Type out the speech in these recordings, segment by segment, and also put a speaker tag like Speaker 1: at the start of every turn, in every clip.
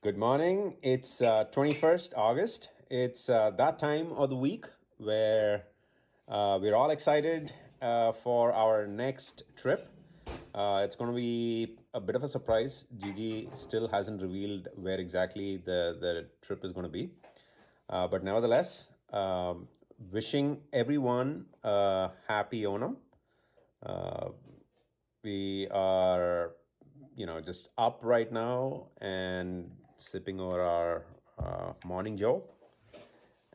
Speaker 1: Good morning. It's 21st August. It's that time of the week where we're all excited for our next trip. It's going to be a bit of a surprise. Gigi still hasn't revealed where exactly the trip is going to be. But nevertheless, wishing everyone a happy Onam. Uh, we are, just up right now and sipping over our morning joe.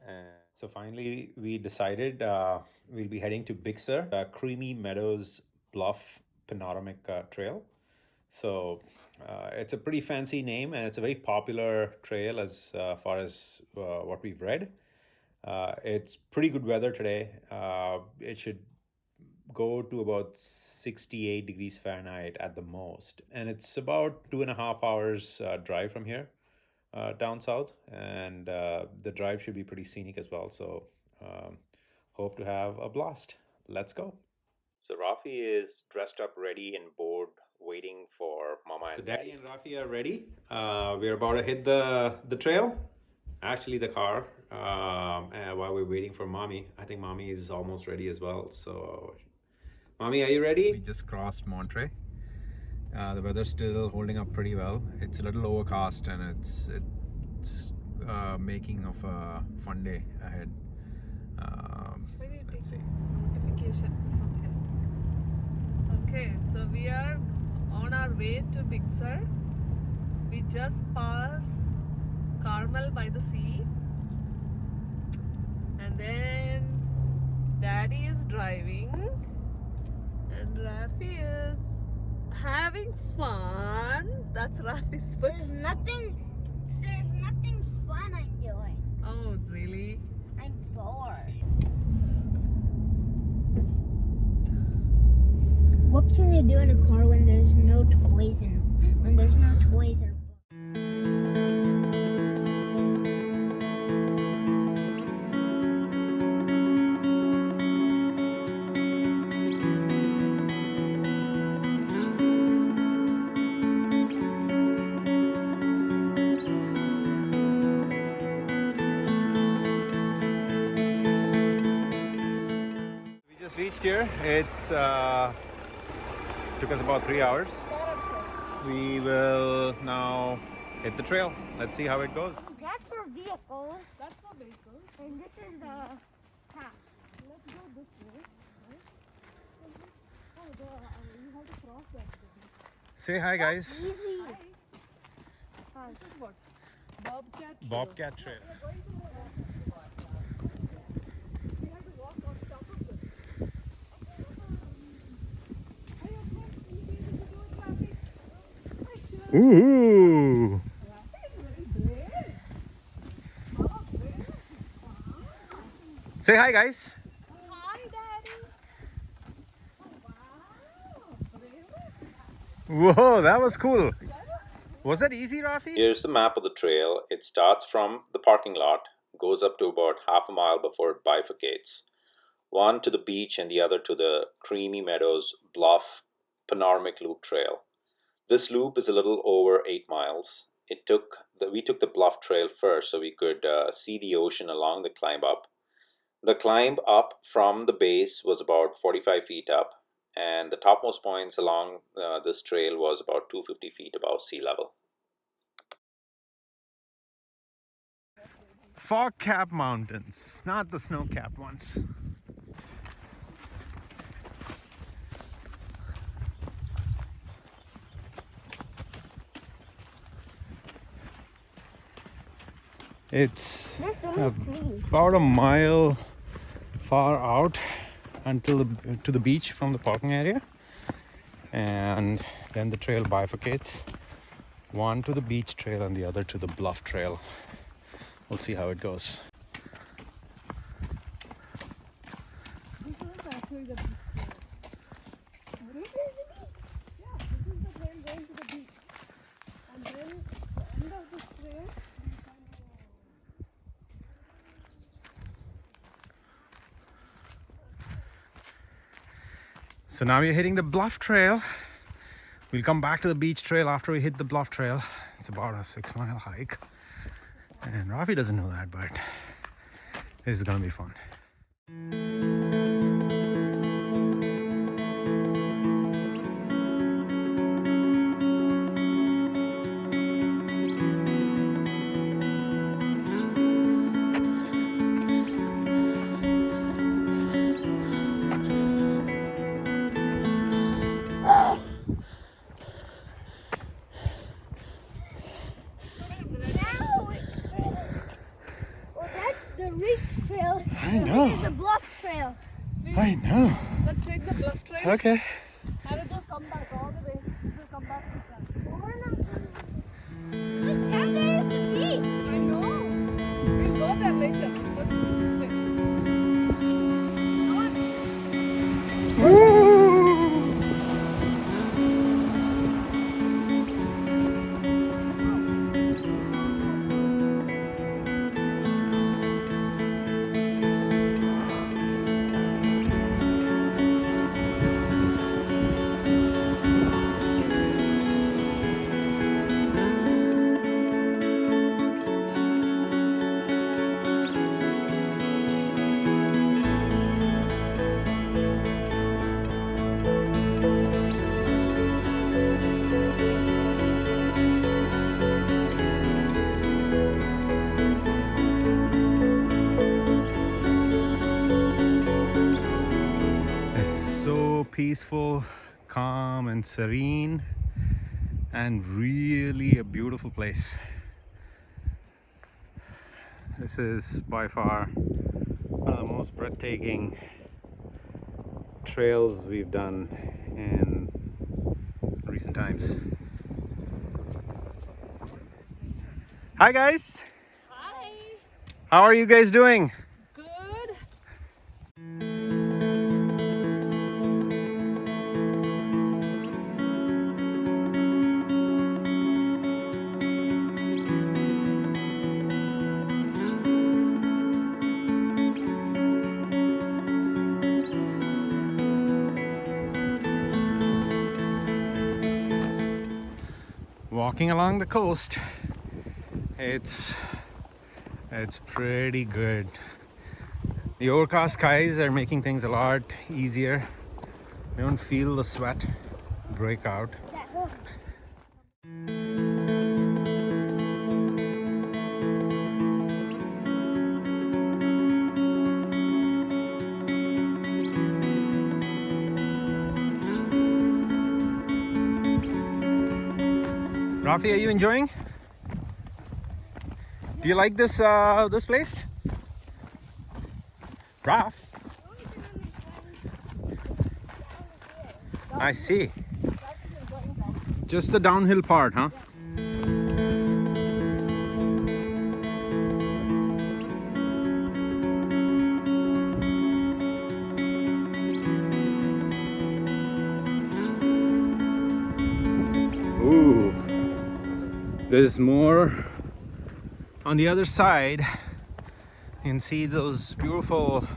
Speaker 1: And so finally, we decided we'll be heading to Big Sur, Creamy Meadows Bluff Panoramic Trail. So it's a pretty fancy name, and it's a very popular trail as far as what we've read. It's pretty good weather today. It should go to about 68 degrees Fahrenheit at the most. And it's about 2.5 hours drive from here down south. And the drive should be pretty scenic as well. So hope to have a blast. Let's go. So Rafi is dressed up, ready, and bored, waiting for Mama and Daddy. And Rafi are ready. We're about to hit the trail. Actually, the car. And while we're waiting for Mommy, I think Mommy is almost ready as well. So Mommy, are you ready? We just crossed Monterey. The weather's still holding up pretty well. It's a little overcast and it's making of a fun day ahead. Let's see.
Speaker 2: Notification from him. Okay, so we are on our way to Big Sur. We just passed Carmel by the sea, and then Daddy is driving. And Rafi is having fun. That's Rafi's foot.
Speaker 3: There's nothing fun I'm doing.
Speaker 2: Oh, really?
Speaker 3: I'm bored. What can you do in a car when there's no toys and when there's no toys or
Speaker 1: We just reached here. It's took us about 3 hours. We will now hit the trail. Let's see how it goes.
Speaker 3: That's for vehicles.
Speaker 2: That's for vehicles.
Speaker 3: And this is the path.
Speaker 2: Let's go this way. Right? Oh, you have to cross that.
Speaker 1: Say hi, guys.
Speaker 3: Easy.
Speaker 2: Hi. This is what? Bobcat. Trail.
Speaker 1: Bobcat Trail.
Speaker 2: We are going to we have to walk on top of this.
Speaker 1: Ooh. Say hi, guys.
Speaker 2: Hi, Daddy.
Speaker 1: Whoa, that was cool. Was that easy, Rafi? Here's the map of the trail. It starts from the parking lot, goes up to about half a mile before it bifurcates. One to the beach and the other to the Creamy Meadows Bluff Panoramic Loop Trail. This loop is a little over 8 miles. We took the Bluff Trail first so we could see the ocean along the climb up. The climb up from the base was about 45 feet up, and the topmost points along this trail was about 250 feet above sea level. Fog-capped mountains, not the snow-capped ones. It's about a mile far out until to the beach from the parking area, and then the trail bifurcates, one to the beach trail and the other to the Bluff Trail. We'll see how it goes.
Speaker 2: This is actually the beach. This is the beach. Yeah, this is the trail going to the beach. And then the end of this trail,
Speaker 1: So now we're hitting the Bluff Trail. We'll come back to the beach trail after we hit the Bluff Trail. It's about a 6-mile hike. And Rafi doesn't know that, but this is gonna be fun.
Speaker 3: Now it's trail. Well, that's the Reach Trail.
Speaker 1: I know.
Speaker 3: This is the Bluff Trail.
Speaker 1: I know.
Speaker 2: Let's take the Bluff trail.
Speaker 1: Okay.
Speaker 2: And it will come back all the way. It will come back to the
Speaker 3: Well, we're not going. Look, down there is the beach.
Speaker 2: I know. We'll go there later. First, this way.
Speaker 1: It's so peaceful, calm, and serene, and really a beautiful place. This is by far one of the most breathtaking trails we've done in recent times. Hi guys!
Speaker 2: Hi.
Speaker 1: How are you guys doing?
Speaker 2: Good.
Speaker 1: Walking along the coast, it's pretty good. The overcast skies are making things a lot easier. You don't feel the sweat break out.
Speaker 3: That hook.
Speaker 1: Rafi, are you enjoying? Do you like this this place? Raf? I see. Just the downhill part, huh? Ooh. There's more on the other side. You can see those beautiful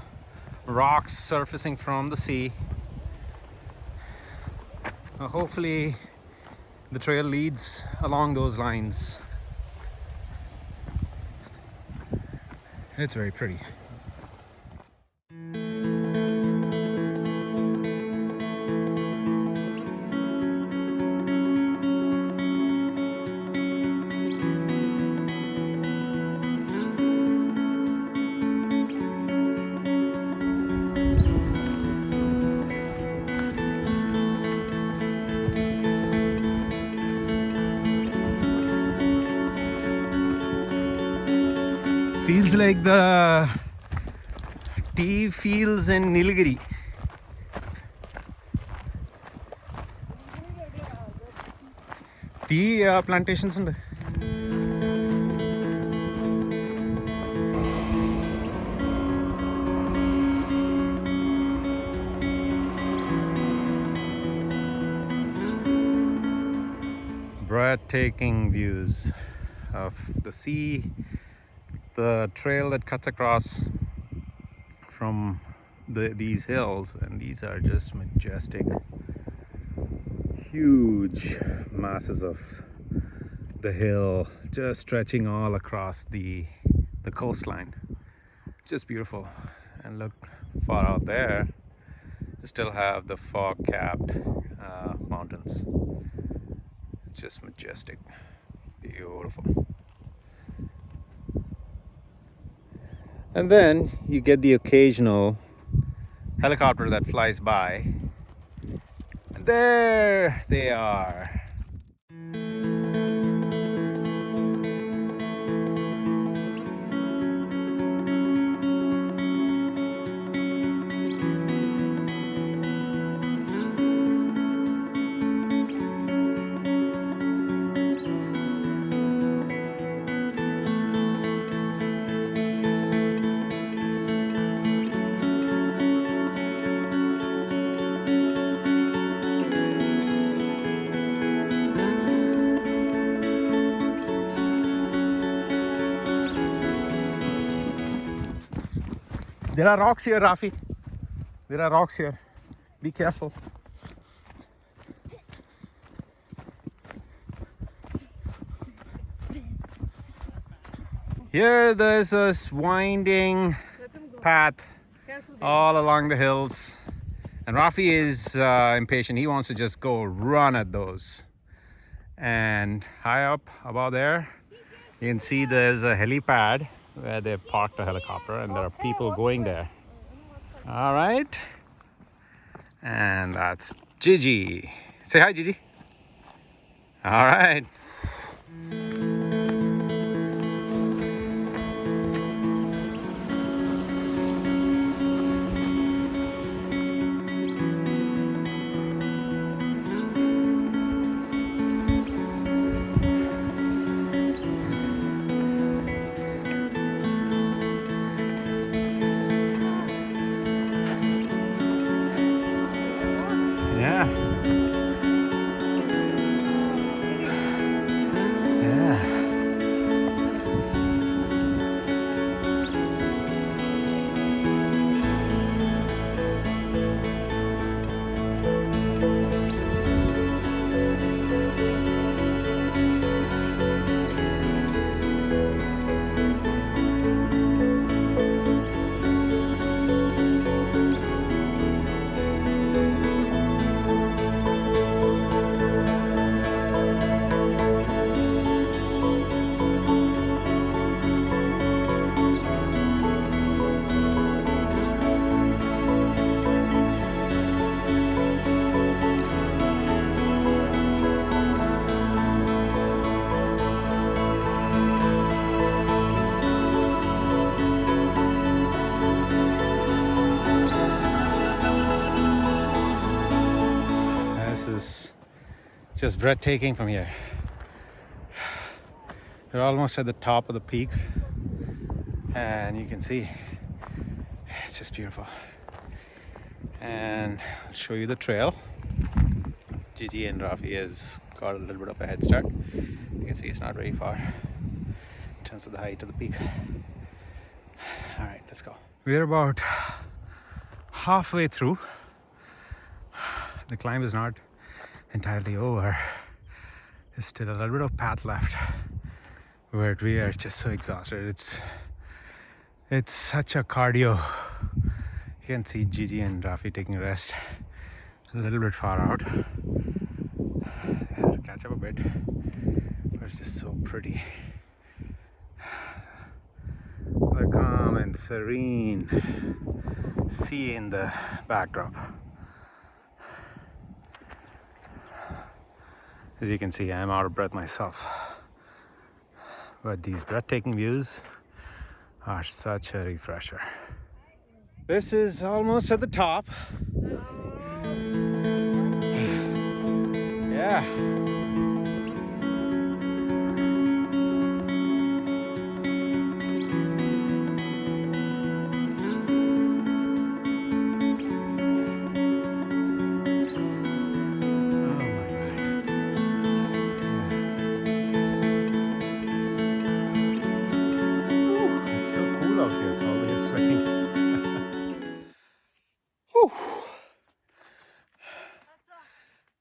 Speaker 1: rocks surfacing from the sea. Hopefully the trail leads along those lines. It's very pretty. Feels like the tea fields in Nilgiri. Tea plantations ഉണ്ട്. Breathtaking views of the sea, the trail that cuts across from these hills, and these are just majestic, huge masses of the hill, just stretching all across the coastline. It's just beautiful. And look far out there, you still have the fog-capped mountains. It's just majestic, beautiful. And then you get the occasional helicopter that flies by. And there they are. There are rocks here, Rafi. There are rocks here. Be careful. Here there's this winding
Speaker 2: Let him go.
Speaker 1: path
Speaker 2: Careful.
Speaker 1: all along the hills. And Rafi is impatient. He wants to just go run at those. And high up above there, you can see there's a helipad where they parked a helicopter and there are people going there. All right. And that's Gigi. Say hi, Gigi. All right. Yeah. Yeah. This is just breathtaking from here. We're almost at the top of the peak and you can see it's just beautiful. And I'll show you the trail. Gigi and Rafi has got a little bit of a head start. You can see it's not very far in terms of the height of the peak. All right, let's go. We're about halfway through. The climb is not entirely over. There's still a little bit of path left, but we are just so exhausted. It's such a cardio. You can see Gigi and Rafi taking a rest a little bit far out. They have to catch up a bit, but it's just so pretty. The calm and serene sea in the backdrop. As you can see, I'm out of breath myself. But these breathtaking views are such a refresher. This is almost at the top. Yeah.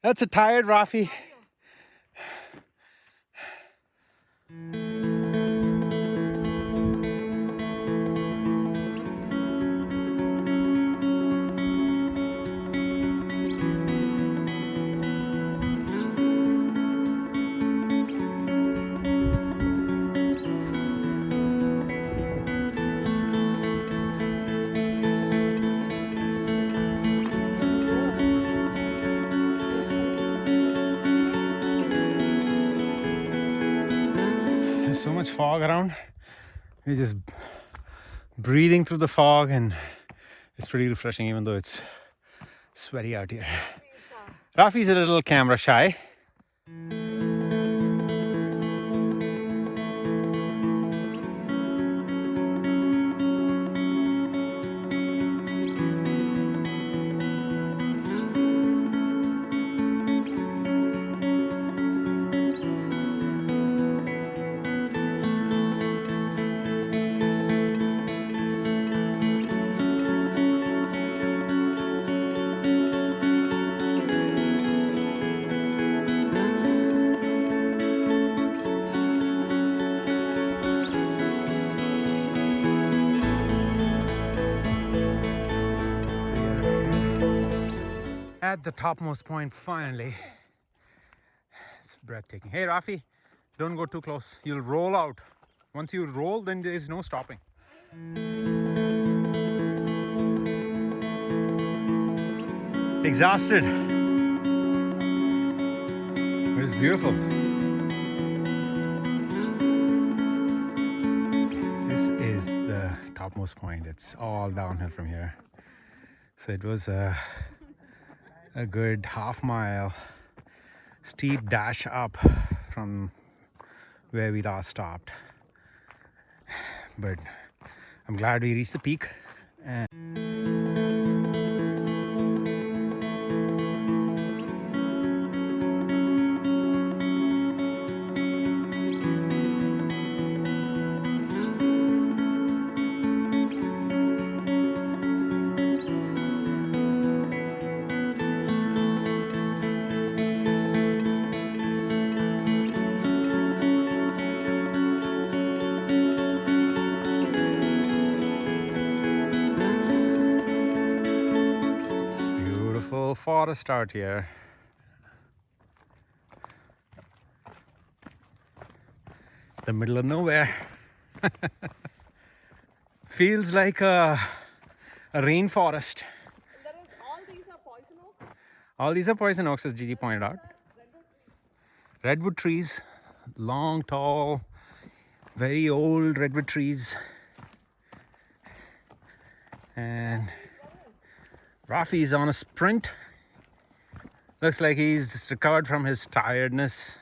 Speaker 1: That's a tired Rafi. There's so much fog around. We're just breathing through the fog, and it's pretty refreshing, even though it's sweaty out here. Rafi's a little camera shy. At the topmost point, finally. It's breathtaking. Hey Rafi, don't go too close. You'll roll out. Once you roll, then there is no stopping. Exhausted. But it's beautiful. This is the topmost point. It's all downhill from here. So it was a good half-mile steep dash up from where we last stopped, but I'm glad we reached the peak. And forest out here. The middle of nowhere. Feels like a rainforest.
Speaker 2: All these are poison oak.
Speaker 1: All these are poison oaks, as Gigi pointed out. Redwood trees, long, tall, very old redwood trees. And Rafi's on a sprint. Looks like he's recovered from his tiredness.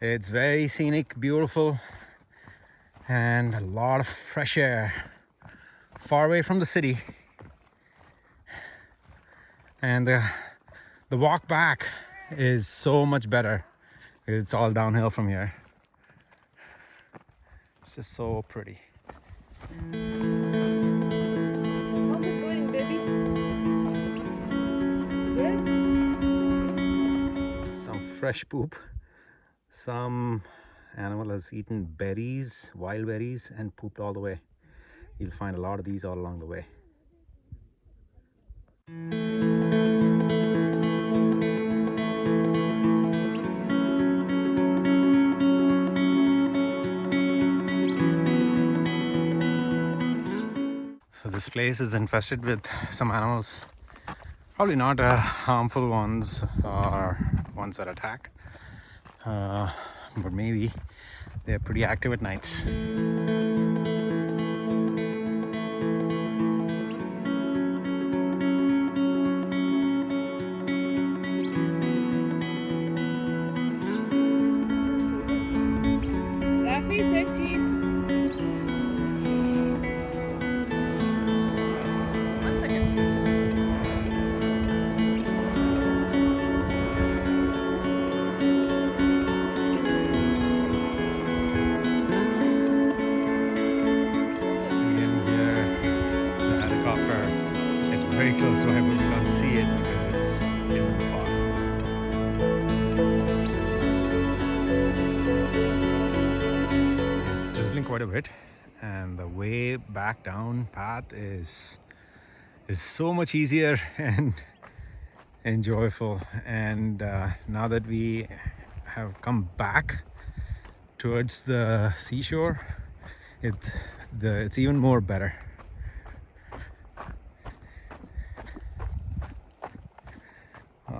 Speaker 1: It's very scenic, beautiful, and a lot of fresh air. Far away from the city. And the walk back is so much better. It's all downhill from here. It's just so pretty.
Speaker 2: How's it going, baby? Good?
Speaker 1: Some fresh poop. Some animal has eaten berries, wild berries, and pooped all the way. You'll find a lot of these all along the way. So this place is infested with some animals. Probably not harmful ones or ones that attack. But maybe they're pretty active at nights.
Speaker 2: Rafi said cheese. One second.
Speaker 1: Very close by, but we can't see it because it's in the fog. It's drizzling quite a bit, and the way back down path is so much easier and enjoyable. And now that we have come back towards the seashore, it's even more better.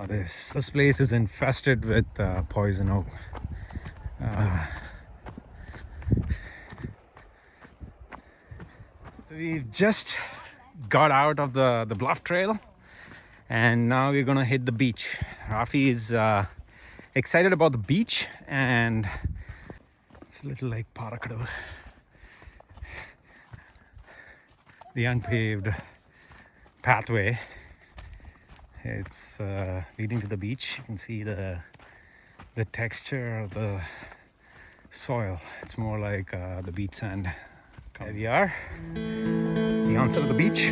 Speaker 1: This place is infested with poison oak. So we've just got out of the Bluff trail, and now we're gonna hit the beach. Rafi is excited about the beach, and it's a little like Parakadu, the unpaved pathway. It's leading to the beach. You can see the texture of the soil. It's more like the beach sand. There we are, the onset of the beach.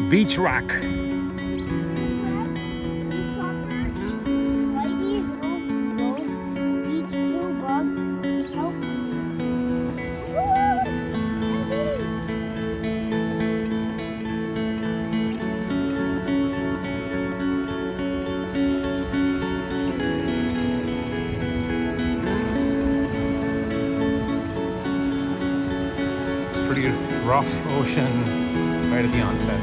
Speaker 1: Beach rock. Pretty rough ocean right at the onset.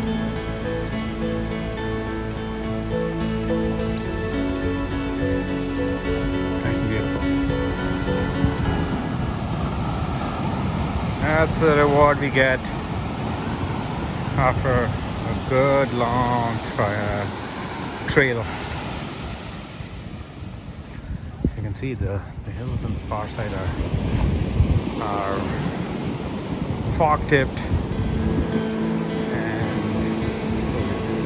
Speaker 1: It's nice and beautiful. That's the reward we get after a good long trail. You can see the hills on the far side are fog tipped, and it's so beautiful.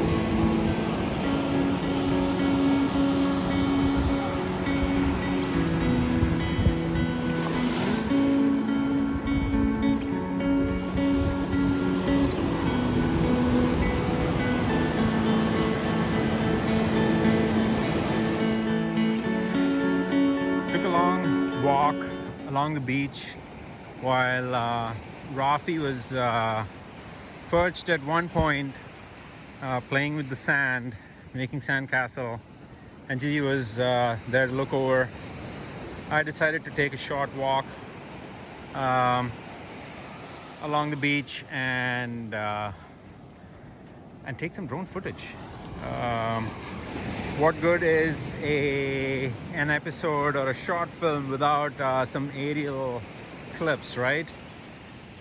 Speaker 1: Took a long walk along the beach while Rafi was perched at one point, playing with the sand, making sandcastle, and Gigi was there to look over. I decided to take a short walk along the beach and take some drone footage. What good is an episode or a short film without some aerial clips, right?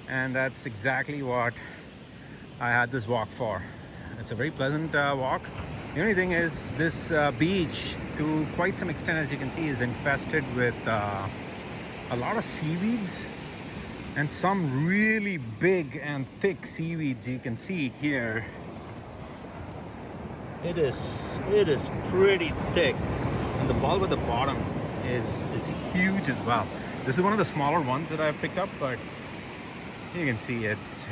Speaker 1: And that's exactly what I had this walk for. It's a very pleasant walk. The only thing is this beach, to quite some extent, as you can see, is infested with a lot of seaweeds, and some really big and thick seaweeds you can see here. It is pretty thick, and the bulb at the bottom is huge as well. This is one of the smaller ones that I've picked up, but you can see it's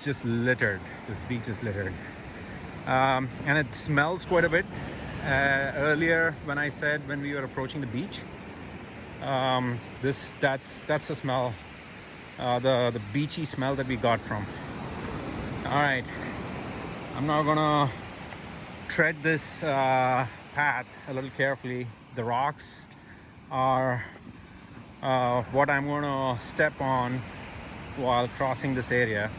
Speaker 1: just littered. This beach is littered, and it smells quite a bit. Earlier, when I said when we were approaching the beach, that's the smell, the beachy smell that we got from. All right, I'm now gonna tread this path a little carefully. The rocks are what I'm gonna step on while crossing this area,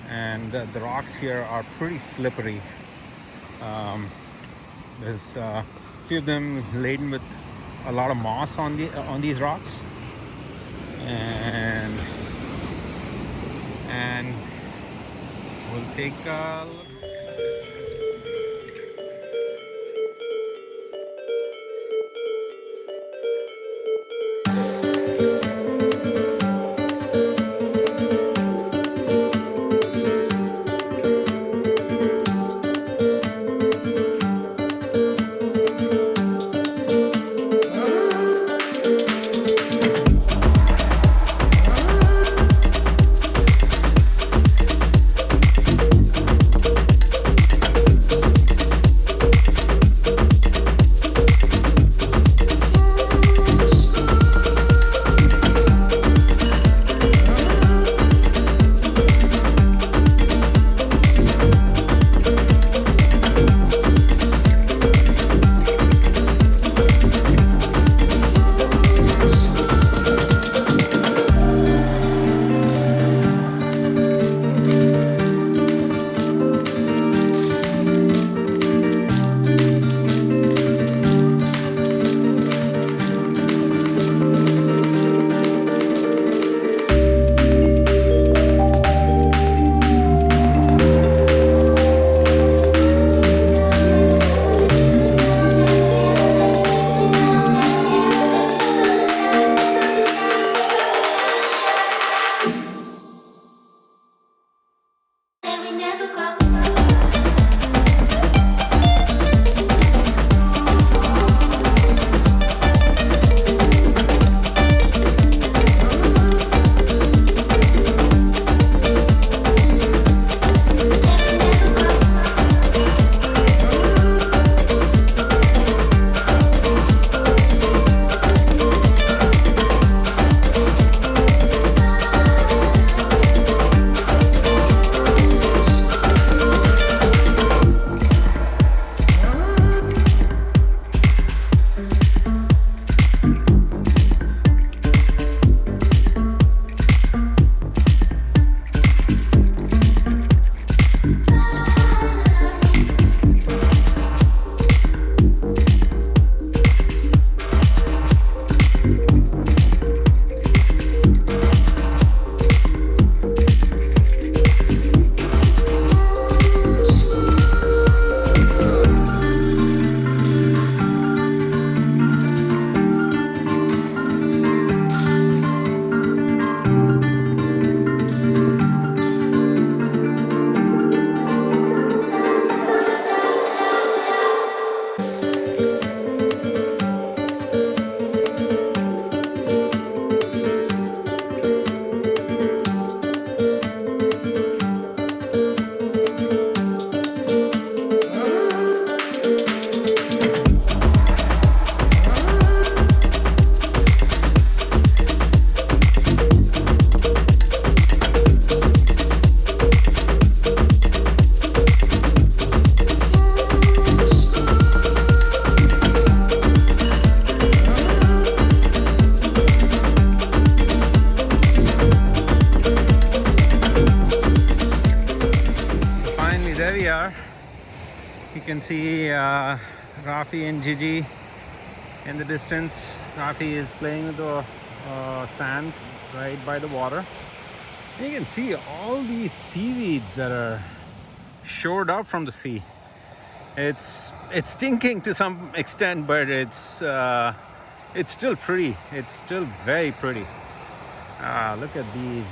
Speaker 1: and the rocks here are pretty slippery. There's a few of them laden with a lot of moss on these rocks, and we'll take a look. can see Rafi and Gigi in the distance. Rafi is playing with the sand right by the water. And you can see all these seaweeds that are shored up from the sea. It's stinking to some extent, but it's still pretty. It's still very pretty. Look at these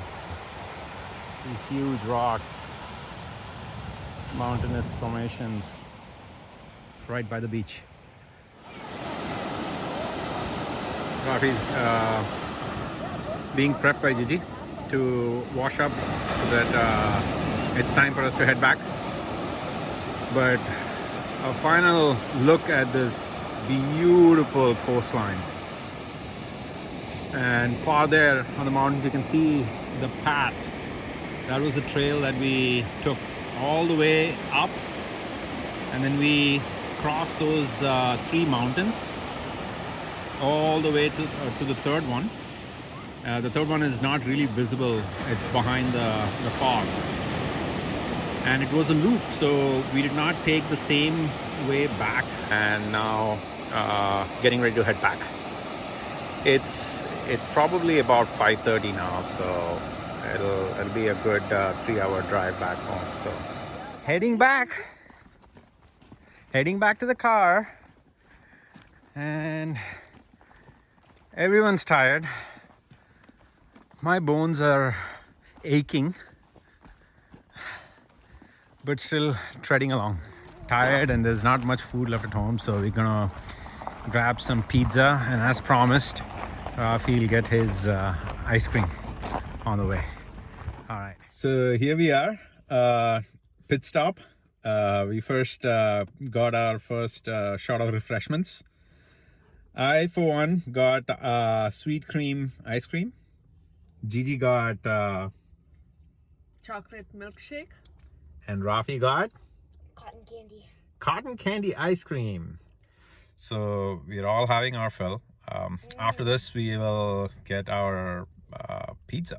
Speaker 1: huge rocks, mountainous formations right by the beach. Rafi's being prepped by Gigi to wash up so that it's time for us to head back. But a final look at this beautiful coastline. And far there on the mountains you can see the path. That was the trail that we took all the way up, and then we crossed those 3 mountains all the way to the third one. The third one is not really visible. It's behind the fog. And it was a loop, so we did not take the same way back. And now getting ready to head back. It's probably about 5:30 now, so it'll be a good 3-hour drive back home. So heading back to the car, and everyone's tired. My bones are aching, but still treading along. Tired, and there's not much food left at home, so we're gonna grab some pizza, and as promised, Rafi will get his ice cream on the way. All right. So here we are, pit stop. We first got our first shot of refreshments. I, for one, got sweet cream ice cream. Gigi got
Speaker 2: Chocolate milkshake.
Speaker 1: And Rafi got
Speaker 3: Cotton candy.
Speaker 1: Cotton candy ice cream. So we're all having our fill. After this, we will get our pizza.